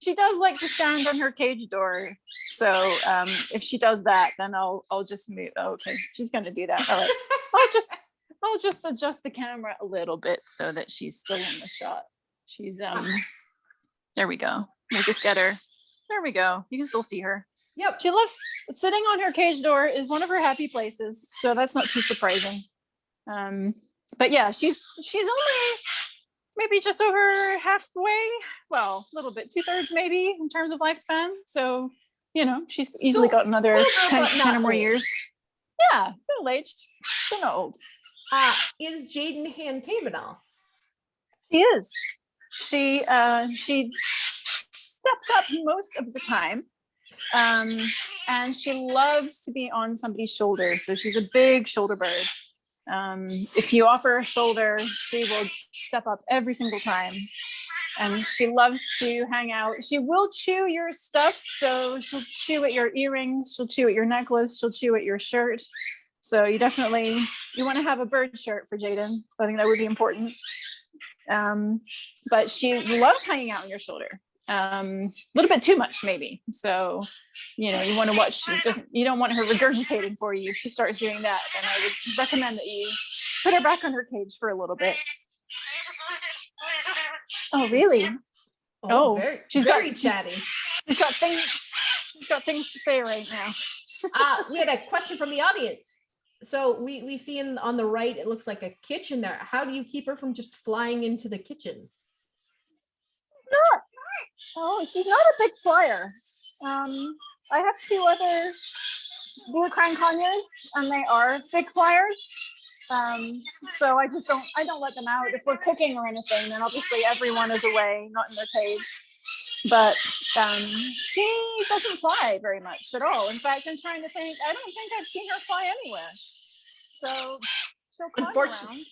She does like to stand on her cage door. So if she does that, then I'll just move. Oh, okay, she's gonna do that. All right. I'll just adjust the camera a little bit so that she's still in the shot. She's there we go. We'll just get her. There we go. You can still see her. Yep. She loves sitting on her cage door is one of her happy places. So that's not too surprising. But yeah, she's only maybe just over halfway. Well, a little bit, 2/3 maybe in terms of lifespan. So, she's easily got another 10 or more years. Yeah, middle-aged, but not old. Is Jayden hand tame at all? She is. She steps up most of the time. And she loves to be on somebody's shoulder. So she's a big shoulder bird. If you offer a shoulder, she will step up every single time. And she loves to hang out. She will chew your stuff. So she'll chew at your earrings. She'll chew at your necklace. She'll chew at your shirt. So you want to have a bird shirt for Jayden. I think that would be important. But she loves hanging out on your shoulder. A little bit too much maybe. So, you want to watch, you don't want her regurgitating for you. If she starts doing that, then I would recommend that you put her back on her cage for a little bit. Oh, really? Oh, she's very chatty. She's got things to say right now. We had a question from the audience. So we see on the right, it looks like a kitchen there. How do you keep her from just flying into the kitchen? She's not a big flyer. I have 2 other blue crown conures, and they are big flyers. So I don't let them out. If we're cooking or anything, then obviously everyone is away, not in their cage. But she doesn't fly very much at all. In fact, I'm trying to think, I don't think I've seen her fly anywhere. So unfortunately,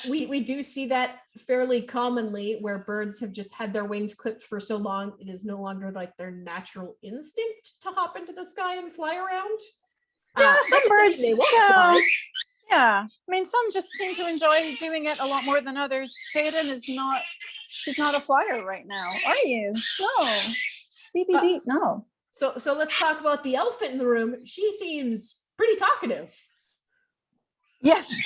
we do see that fairly commonly, where birds have just had their wings clipped for so long, it is no longer like their natural instinct to hop into the sky and fly around. Yeah, some birds, they won't fly. Yeah, I mean, some just seem to enjoy doing it a lot more than others. Jayden she's not a flyer right now, are you? No, beep, no. So let's talk about the elephant in the room. She seems pretty talkative. Yes,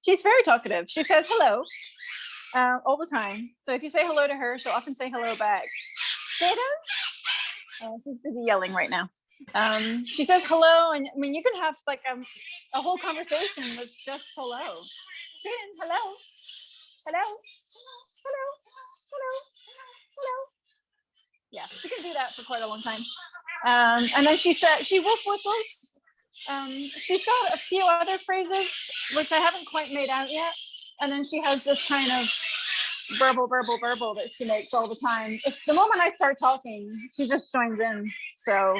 she's very talkative. She says hello all the time. So if you say hello to her, she'll often say hello back. Jayden? She's busy yelling right now. She says hello, and I mean, you can have like a whole conversation with just hello. Jayden, hello, hello, hello, hello, hello. Yeah, she can do that for quite a long time. And then she said she wolf whistles. She's got a few other phrases which I haven't quite made out yet. And then she has this kind of burble that she makes all the time. If the moment I start talking, she just joins in. So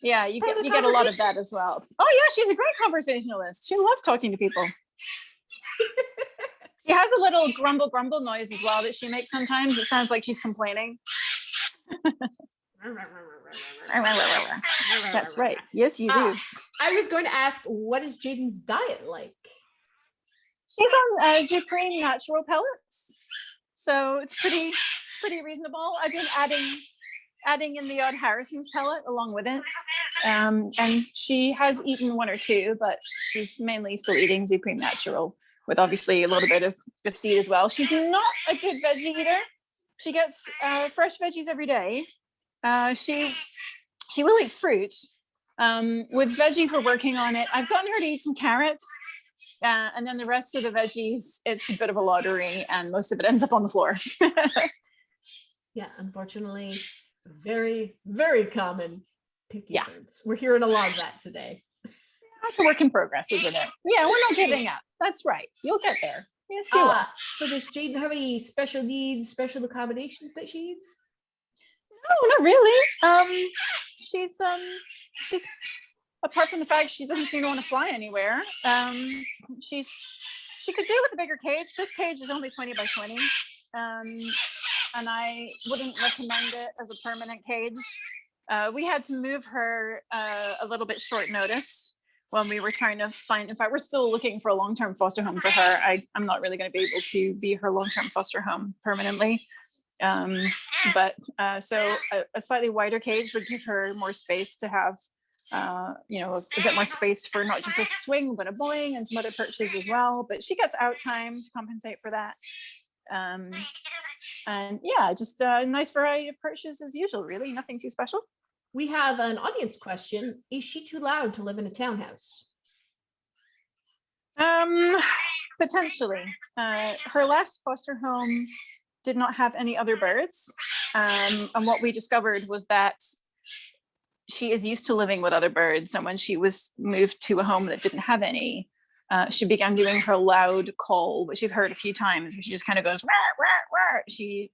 yeah, you get a lot of that as well. Oh yeah, she's a great conversationalist. She loves talking to people. She has a little grumble noise as well that she makes sometimes. It sounds like she's complaining. That's right. Yes, you do. I was going to ask, what is Jayden's diet like? She's on Supreme natural pellets, so it's pretty reasonable. I've been adding in the odd Harrison's pellet along with it, and she has eaten 1 or 2, but she's mainly still eating Supreme natural with obviously a little bit of seed as well. She's not a good veggie eater. She gets fresh veggies every day. She will eat fruit. With veggies, we're working on it. I've gotten her to eat some carrots, and then the rest of the veggies, it's a bit of a lottery, and most of it ends up on the floor. Yeah, unfortunately, very, very common picky birds. We're hearing a lot of that today. That's a work in progress, isn't it? Yeah, we're not giving up. That's right. You'll get there. Yes, you will. So does Jayden have any special needs, special accommodations that she needs? No, not really. She's apart from the fact she doesn't seem to want to fly anywhere. She could do with a bigger cage. This cage is only 20 by 20. And I wouldn't recommend it as a permanent cage. We had to move her a little bit short notice when we were trying to find, in fact, we're still looking for a long-term foster home for her. I'm not really going to be able to be her long-term foster home permanently. So a slightly wider cage would give her more space to have, a bit more space for not just a swing, but a boing and some other perches as well. But she gets out time to compensate for that. And yeah, just a nice variety of perches as usual, really, nothing too special. We have an audience question. Is she too loud to live in a townhouse? Potentially. Her last foster home did not have any other birds. And what we discovered was that she is used to living with other birds. And when she was moved to a home that didn't have any, she began doing her loud call, which you've heard a few times, where she just kind of goes, rah, rah, rah. She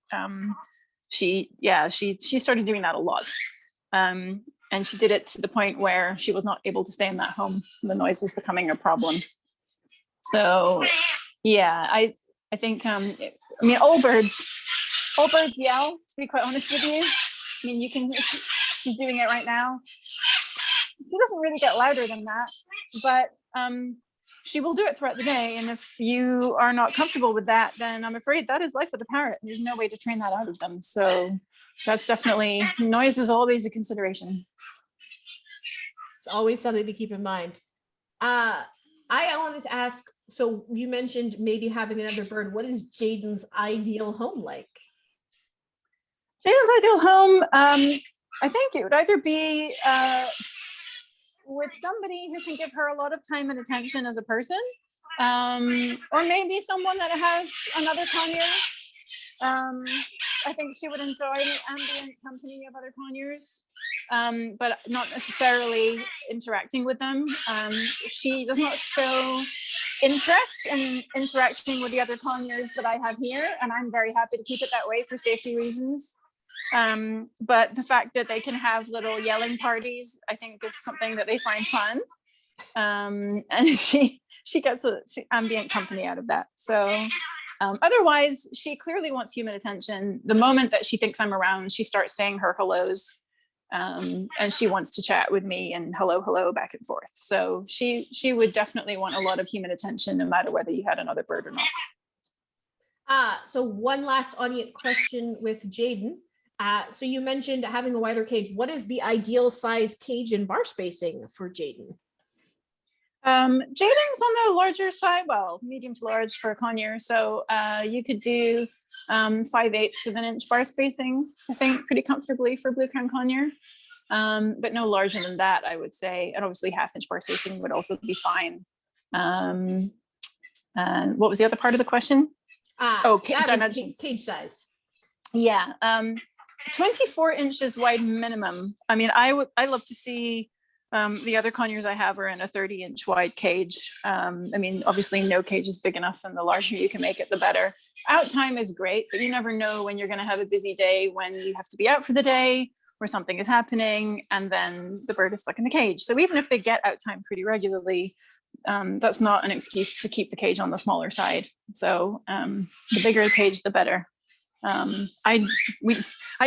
started doing that a lot. And she did it to the point where she was not able to stay in that home. The noise was becoming a problem. So yeah, I think all birds yell, to be quite honest with you. I mean, you can, she's doing it right now. She doesn't really get louder than that, but she will do it throughout the day. And if you are not comfortable with that, then I'm afraid that is life with a parrot. There's no way to train that out of them. So that's definitely, noise is always a consideration. It's always something to keep in mind. I wanted to ask, so you mentioned maybe having another bird. What is Jayden's ideal home like? Jayden's ideal home, I think it would either be with somebody who can give her a lot of time and attention as a person, or maybe someone that has another conure. I think she would enjoy the ambient company of other conures, but not necessarily interacting with them. She does not show interest in interacting with the other conures that I have here, and I'm very happy to keep it that way for safety reasons. But the fact that they can have little yelling parties, I think is something that they find fun. And she gets ambient company out of that. So otherwise, she clearly wants human attention. The moment that she thinks I'm around, she starts saying her hellos, and she wants to chat with me and hello back and forth. So she would definitely want a lot of human attention, no matter whether you had another bird or not. So one last audience question with Jayden. So you mentioned having a wider cage. What is the ideal size cage and bar spacing for Jayden? Jayden's on the larger side, well, medium to large for a conure. So you could do 5/8 of an inch bar spacing, I think, pretty comfortably for blue crown conure. But no larger than that, I would say. And obviously 1/2 inch bar spacing would also be fine. And what was the other part of the question? Dimensions. Cage size. Yeah, 24 inches wide minimum. I mean, I love to see the other conures I have are in a 30-inch wide cage. I mean, obviously no cage is big enough, and the larger you can make it, the better. Out time is great, but you never know when you're going to have a busy day, when you have to be out for the day or something is happening, and then the bird is stuck in the cage. So even if they get out time pretty regularly, that's not an excuse to keep the cage on the smaller side. So the bigger the cage, the better. I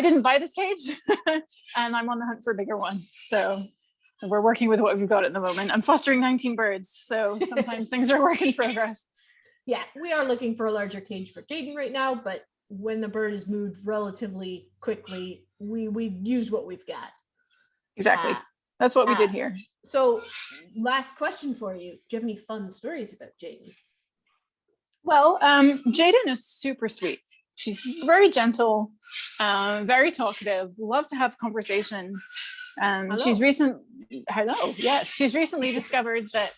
didn't buy this cage and I'm on the hunt for a bigger one. So we're working with what we've got at the moment. I'm fostering 19 birds, so sometimes things are a work in progress. Yeah, we are looking for a larger cage for Jayden right now, but when the bird is moved relatively quickly, we use what we've got. Exactly. That's what we did here. So last question for you. Do you have any fun stories about Jayden? Well, Jayden is super sweet. She's very gentle, very talkative, loves to have conversation. She's recently discovered that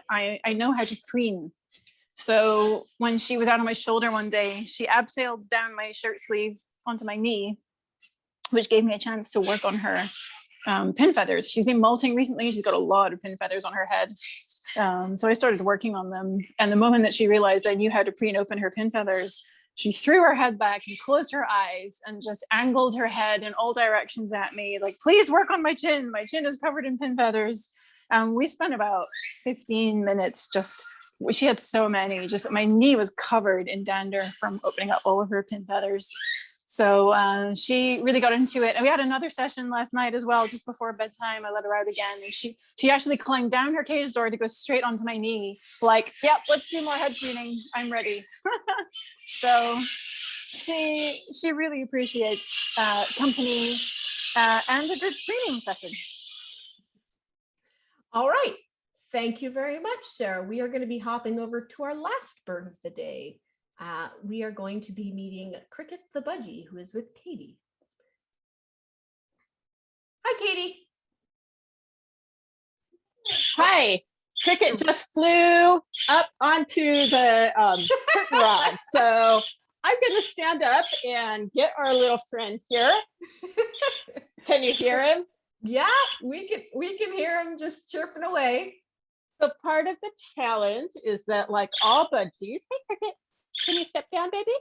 I know how to preen. So when she was out on my shoulder one day, she abseiled down my shirt sleeve onto my knee, which gave me a chance to work on her pin feathers. She's been molting recently. She's got a lot of pin feathers on her head. So I started working on them. And the moment that she realized I knew how to preen open her pin feathers, she threw her head back and closed her eyes and just angled her head in all directions at me, like, please work on my chin. My chin is covered in pin feathers. We spent about 15 minutes she had so many, just my knee was covered in dander from opening up all of her pin feathers. So she really got into it. And we had another session last night as well, just before bedtime. I let her out again. And she actually climbed down her cage door to go straight onto my knee. Like, yep, let's do more head preening. I'm ready. So she really appreciates company and a good preening session. All right. Thank you very much, Sarah. We are going to be hopping over to our last bird of the day. We are going to be meeting Cricket the Budgie, who is with Katie. Hi, Katie. Hi. Cricket just flew up onto the curtain rod. So I'm going to stand up and get our little friend here. Can you hear him? Yeah, we can hear him just chirping away. So part of the challenge is that, like all budgies, hey Cricket, can you step down, baby?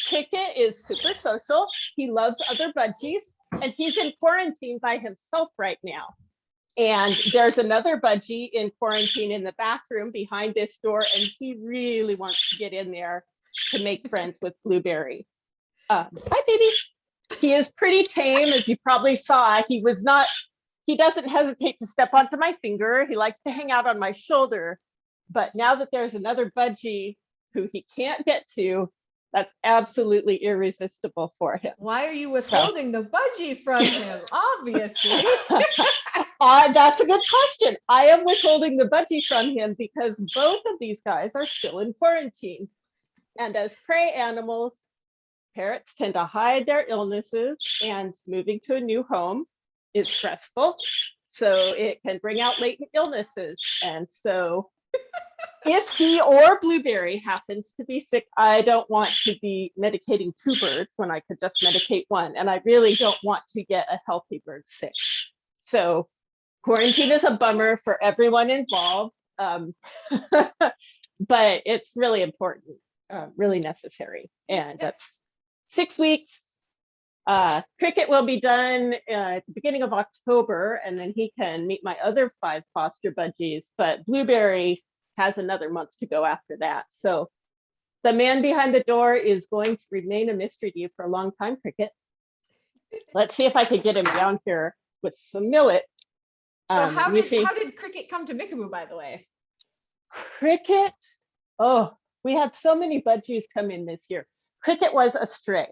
Cricket is super social. He loves other budgies, and he's in quarantine by himself right now. And there's another Budgie in quarantine in the bathroom behind this door, and he really wants to get in there to make friends with Blueberry. Hi, baby. He is pretty tame, as you probably saw. He doesn't hesitate to step onto my finger. He likes to hang out on my shoulder. But now that there's another Budgie who he can't get to, that's absolutely irresistible for him. Why are you withholding the Budgie from him? Obviously. That's a good question. I am withholding the Budgie from him because both of these guys are still in quarantine. And as prey animals, parrots tend to hide their illnesses, and moving to a new home is stressful. So it can bring out latent illnesses. And so if he or Blueberry happens to be sick, I don't want to be medicating 2 birds when I could just medicate 1. And I really don't want to get a healthy bird sick. So quarantine is a bummer for everyone involved, but it's really important, really necessary. And that's 6 weeks. Cricket will be done at the beginning of October, and then he can meet my other 5 foster Budgies, but Blueberry has another month to go after that. So the man behind the door is going to remain a mystery to you for a long time, Cricket. Let's see if I can get him down here with some millet. So how did Cricket come to Mickaboo, by the way? Cricket, we had so many Budgies come in this year. Cricket was a stray.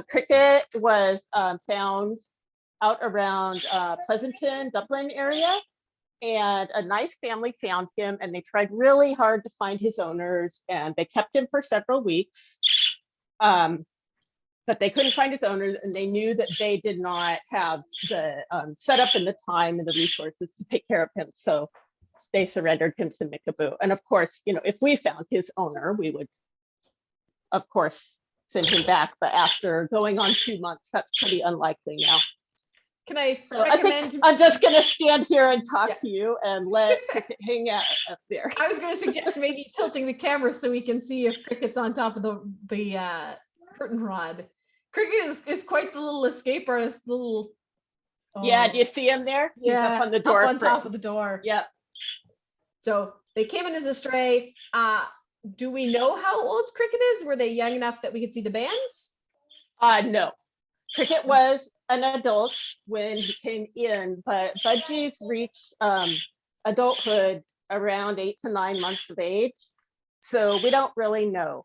Cricket was found out around Pleasanton, Dublin area, and a nice family found him, and they tried really hard to find his owners, and they kept him for several weeks. But they couldn't find his owners, and they knew that they did not have the setup and the time and the resources to take care of him. So they surrendered him to Mickaboo. And of course, if we found his owner, we would, of course, send him back. But after going on 2 months, that's pretty unlikely now. Can I So recommend? I think I'm just going to stand here and talk to you and let Cricket hang out up there. I was going to suggest maybe tilting the camera so we can see if Cricket's on top of the curtain rod. Cricket is quite the little escape artist. Yeah, do you see him there? He's up on the door. Up on top of the door. Yep. So they came in as a stray. Do we know how old Cricket is? Were they young enough that we could see the bands? No. Cricket was an adult when he came in, but Budgies reached adulthood around 8 to 9 months of age. So we don't really know.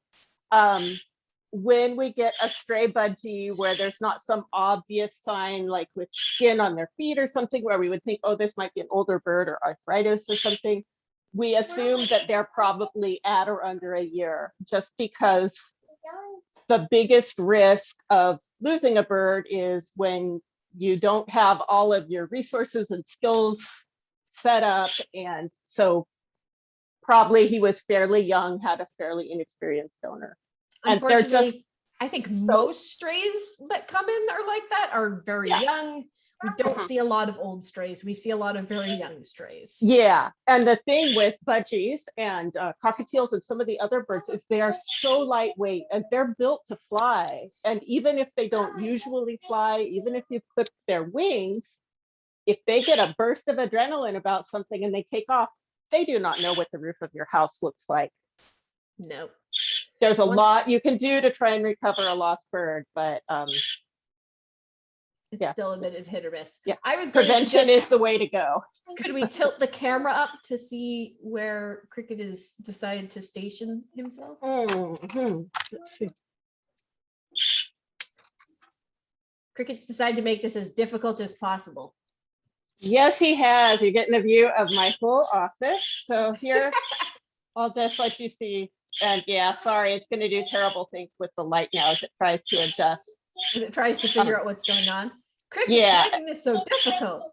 When we get a stray Budgie where there's not some obvious sign like with skin on their feet or something where we would think, oh, this might be an older bird or arthritis or something, we assume that they're probably at or under a year, just because the biggest risk of losing a bird is when you don't have all of your resources and skills set up. And so probably he was fairly young, had a fairly inexperienced owner. And they're just, I think most strays that come in are like that, are very young. We don't see a lot of old strays. We see a lot of very young strays. Yeah. And the thing with Budgies and cockatiels and some of the other birds is they are so lightweight and they're built to fly. And even if they don't usually fly, even if you've clipped their wings, if they get a burst of adrenaline about something and they take off, they do not know what the roof of your house looks like. No. There's a lot you can do to try and recover a lost bird, but it's still admitted hit or miss. Yeah, I was going prevention is the way to go. Could we tilt the camera up to see where Cricket is decided to station himself? Let's see. Cricket's decided to make this as difficult as possible. Yes, he has. You're getting a view of my whole office. So here, I'll just let you see. And yeah, sorry, it's going to do terrible things with the light now as it tries to adjust. As it tries to figure out what's going on. Cricket, making this so difficult.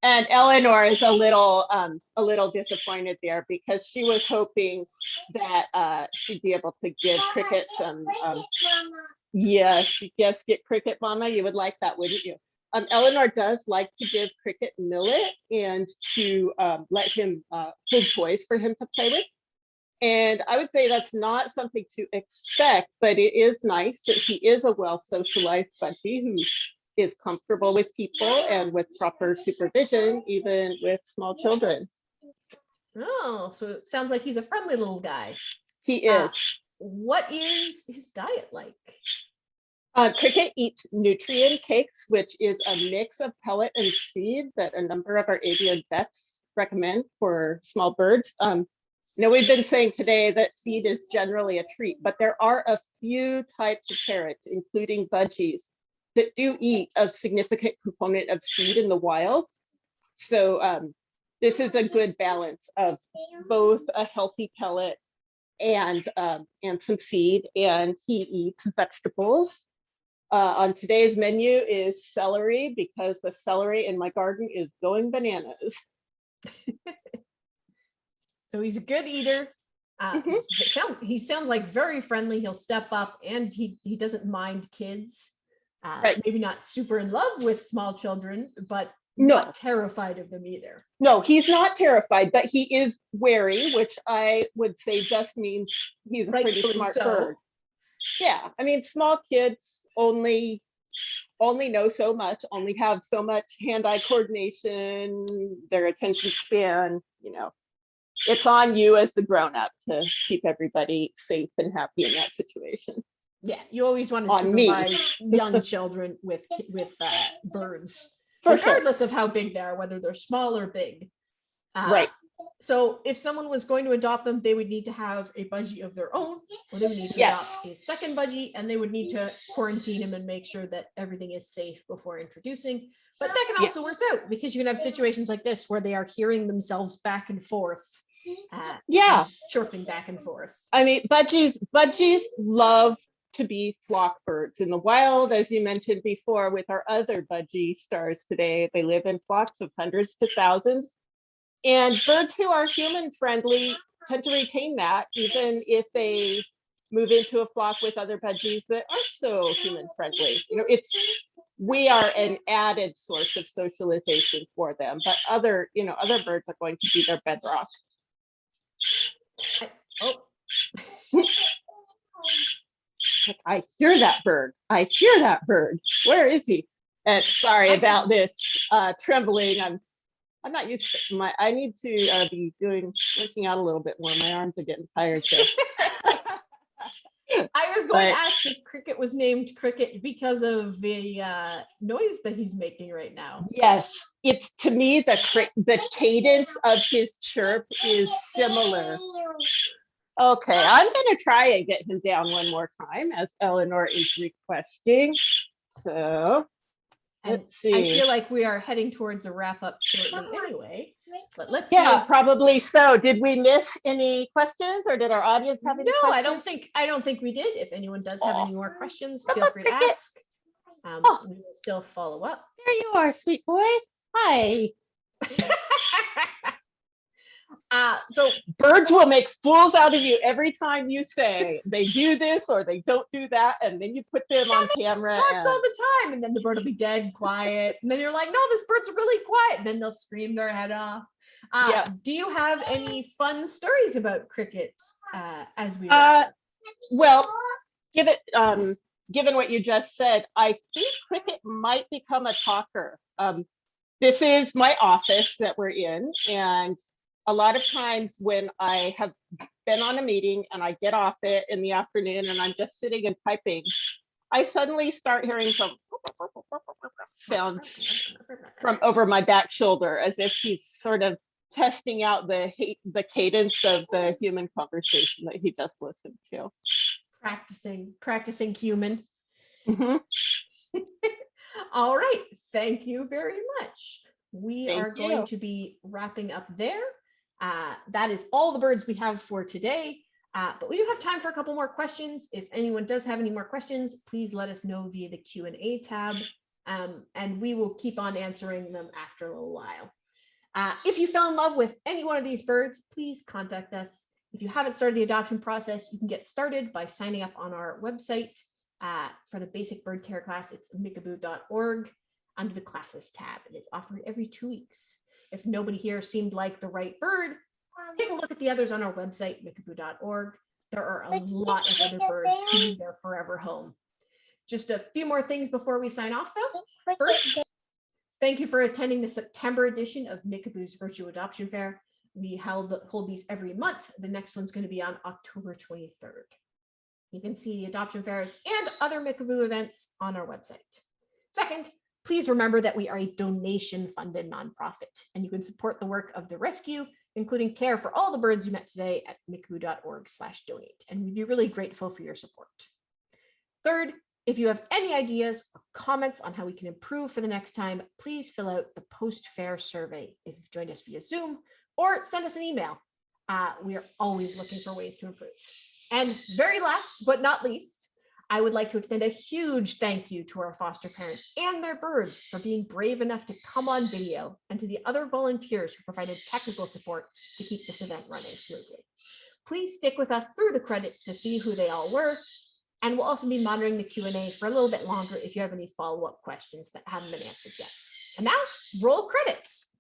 And Eleanor is a little disappointed there because she was hoping that she'd be able to give Cricket some. Yes, get Cricket, Mama. You would like that, wouldn't you? Eleanor does like to give Cricket millet and to let him hold toys for him to play with. And I would say that's not something to expect, but it is nice that he is a well-socialized Budgie who is comfortable with people and with proper supervision, even with small children. Oh, so it sounds like he's a friendly little guy. He is. What is his diet like? Cricket eats nutrient cakes, which is a mix of pellet and seed that a number of our avian vets recommend for small birds. Now, we've been saying today that seed is generally a treat, but there are a few types of parrots, including budgies, that do eat a significant component of seed in the wild. So this is a good balance of both a healthy pellet and some seed, and he eats vegetables. On today's menu is celery, because the celery in my garden is going bananas. So he's a good eater. He sounds like very friendly. He'll step up, and he doesn't mind kids. Right. Maybe not super in love with small children, but No. not terrified of them either. No, he's not terrified, but he is wary, which I would say just means he's a pretty Rightfully smart so. bird. Yeah, I mean, small kids only know so much, only have so much hand-eye coordination, their attention span, you know. It's on you as the grown-up to keep everybody safe and happy in that situation. Yeah, you always want to On me. supervise young children with birds, For sure. regardless of how big they are, whether they're small or big. Right. So if someone was going to adopt them, they would need to have a budgie of their own, or they would need to Yes. adopt a second budgie, and they would need to quarantine him and make sure that everything is safe before introducing. But that can also work out, because you can have situations like this where they are hearing themselves back and forth. Yeah. And chirping back and forth. I mean, budgies love to be flock birds in the wild, as you mentioned before with our other budgie stars today. They live in flocks of hundreds to thousands. And birds who are human friendly tend to retain that, even if they move into a flock with other budgies that aren't so human friendly. You know, we are an added source of socialization for them, but other birds are going to be their bedrock. I hear that bird. I hear that bird. Where is he? And sorry about this trembling. I'm not used to I need to be working out a little bit more. My arms are getting tired. So. I was going to ask if Cricket was named Cricket because of the noise that he's making right now. Yes, it's, to me, the cadence of his chirp is similar. Okay, I'm going to try and get him down one more time, as Eleanor is requesting. So let's see. I feel like we are heading towards a wrap up shortly anyway. But let's see. Probably so. Did we miss any questions, or did our audience have any questions? I don't think we did. If anyone does have any more questions, feel free to ask. We will still follow up. There you are, sweet boy. Hi. So birds will make fools out of you every time you say they do this or they don't do that, and then you put them on camera. Talks all the time, and then the bird will be dead quiet, and then you're like, no, this bird's really quiet, and then they'll scream their head off. Do you have any fun stories about Cricket as we well, given what you just said, I think Cricket might become a talker. This is my office that we're in, and a lot of times when I have been on a meeting and I get off it in the afternoon and I'm just sitting and typing, I suddenly start hearing some sounds from over my back shoulder, as if he's sort of testing out the cadence of the human conversation that he just listened to. Practicing human. Mm-hmm. All right. Thank you very much. We are going to be wrapping up there. That is all the birds we have for today, but we do have time for a couple more questions. If anyone does have any more questions, please let us know via the Q&A tab, and we will keep on answering them after a little while. If you fell in love with any one of these birds, please contact us. If you haven't started the adoption process, you can get started by signing up on our website for the basic bird care class. It's mickaboo.org under the classes tab, and it's offered every 2 weeks. If nobody here seemed like the right bird, take a look at the others on our website, mickaboo.org. There are a lot of other birds who need their forever home. Just a few more things before we sign off, though. First, thank you for attending the September edition of Mickaboo's Virtual Adoption Fair. We hold these every month. The next one's going to be on October 23rd. You can see adoption fairs and other Mickaboo events on our website. Second, please remember that we are a donation-funded nonprofit, and you can support the work of the rescue, including care for all the birds you met today at mickaboo.org/donate, and we'd be really grateful for your support. Third, if you have any ideas or comments on how we can improve for the next time, please fill out the post-fair survey if you've joined us via Zoom, or send us an email. We are always looking for ways to improve. And very last but not least, I would like to extend a huge thank you to our foster parents and their birds for being brave enough to come on video, and to the other volunteers who provided technical support to keep this event running smoothly. Please stick with us through the credits to see who they all were, and we'll also be monitoring the Q&A for a little bit longer if you have any follow-up questions that haven't been answered yet. And now, roll credits.